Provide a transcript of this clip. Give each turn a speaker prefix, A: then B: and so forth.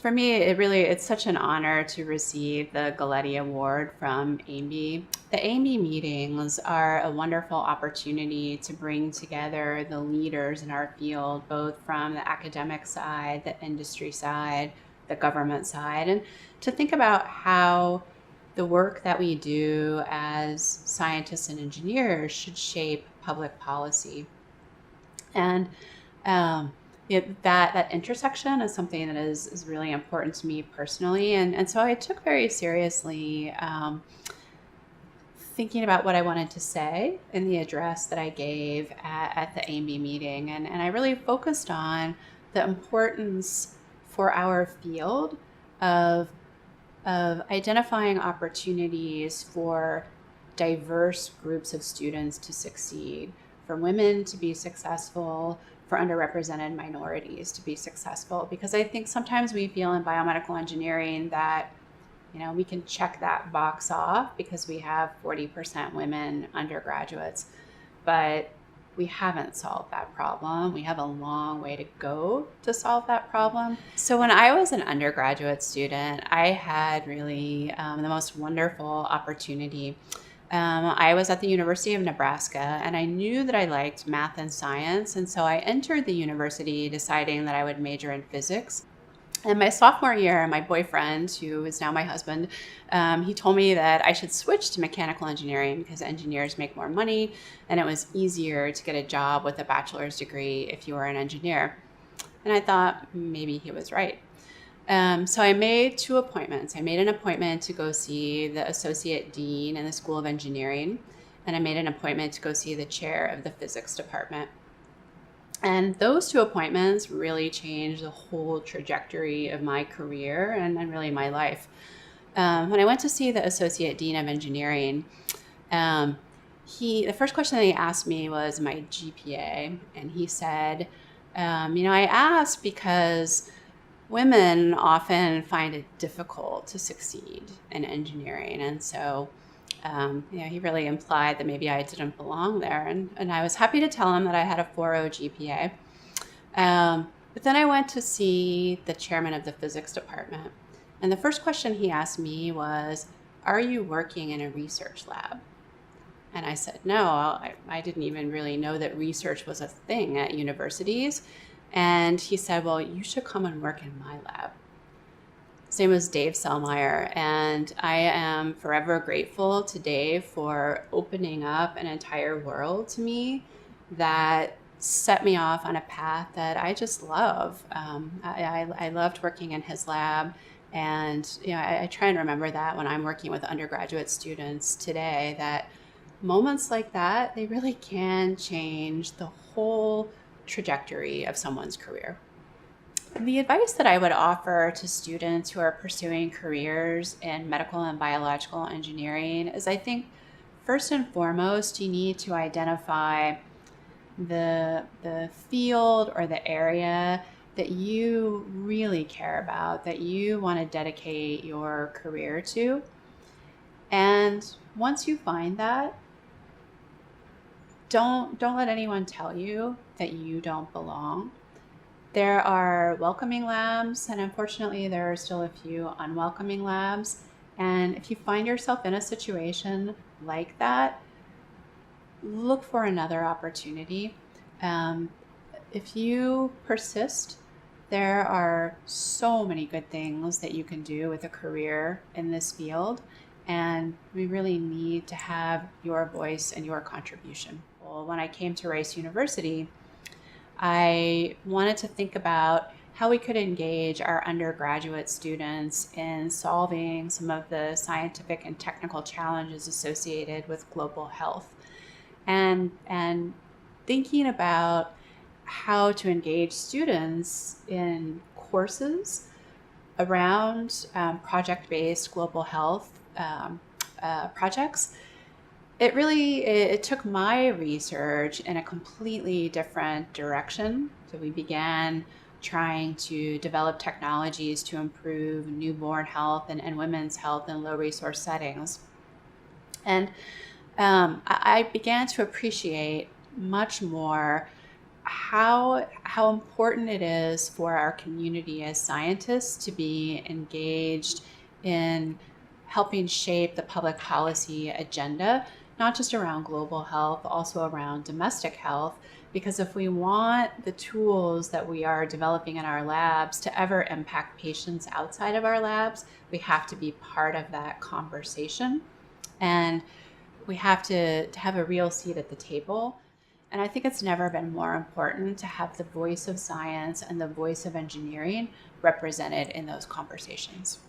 A: For me, it's such an honor to receive the Galletti Award from AIME. The AIME meetings are a wonderful opportunity to bring together the leaders in our field, both from the academic side, the industry side, the government side, and to think about how the work that we do as scientists and engineers should shape public policy. And that intersection is something that is really important to me personally. And so I took very seriously thinking about what I wanted to say in the address that I gave at the AIME meeting. And I really focused on the importance for our field of identifying opportunities for diverse groups of students to succeed, for women to be successful, for underrepresented minorities to be successful. Because I think sometimes we feel in biomedical engineering that, we can check that box off because we have 40% women undergraduates, but we haven't solved that problem. We have a long way to go to solve that problem. So when I was an undergraduate student, I had really the most wonderful opportunity. I was at the University of Nebraska, and I knew that I liked math and science, and so I entered the university deciding that I would major in physics. And my sophomore year, my boyfriend, who is now my husband, he told me that I should switch to mechanical engineering because engineers make more money, and it was easier to get a job with a bachelor's degree if you were an engineer. And I thought maybe he was right. So I made two appointments. I made an appointment to go see the associate dean in the School of Engineering, and I made an appointment to go see the chair of the physics department. And those two appointments really changed the whole trajectory of my career and really my life. When I went to see the associate dean of engineering, the first question that he asked me was my GPA, and he said, I asked because women often find it difficult to succeed in engineering. And so, he really implied that maybe I didn't belong there. And I was happy to tell him that I had a 4.0 GPA. But then I went to see the chairman of the physics department. And the first question he asked me was, "Are you working in a research lab?" And I said, no, I didn't even really know that research was a thing at universities. And he said, well, you should come and work in my lab. His name was Dave Selmeyer, and I am forever grateful to Dave for opening up an entire world to me that set me off on a path that I just love. I loved working in his lab, and I try and remember that when I'm working with undergraduate students today, that moments like that, they really can change the whole trajectory of someone's career. The advice that I would offer to students who are pursuing careers in medical and biological engineering is, I think, first and foremost, you need to identify the field or the area that you really care about, that you want to dedicate your career to. And once you find that, don't let anyone tell you that you don't belong. There are welcoming labs, and unfortunately there are still a few unwelcoming labs. And if you find yourself in a situation like that, look for another opportunity. If you persist, there are so many good things that you can do with a career in this field, and we really need to have your voice and your contribution. Well, when I came to Rice University, I wanted to think about how we could engage our undergraduate students in solving some of the scientific and technical challenges associated with global health, and thinking about how to engage students in courses around project-based global health projects. It took my research in a completely different direction. So we began trying to develop technologies to improve newborn health and women's health in low resource settings. And I began to appreciate much more how important it is for our community as scientists to be engaged in helping shape the public policy agenda, not just around global health, but also around domestic health. Because if we want the tools that we are developing in our labs to ever impact patients outside of our labs, we have to be part of that conversation. And we have to have a real seat at the table. And I think it's never been more important to have the voice of science and the voice of engineering represented in those conversations.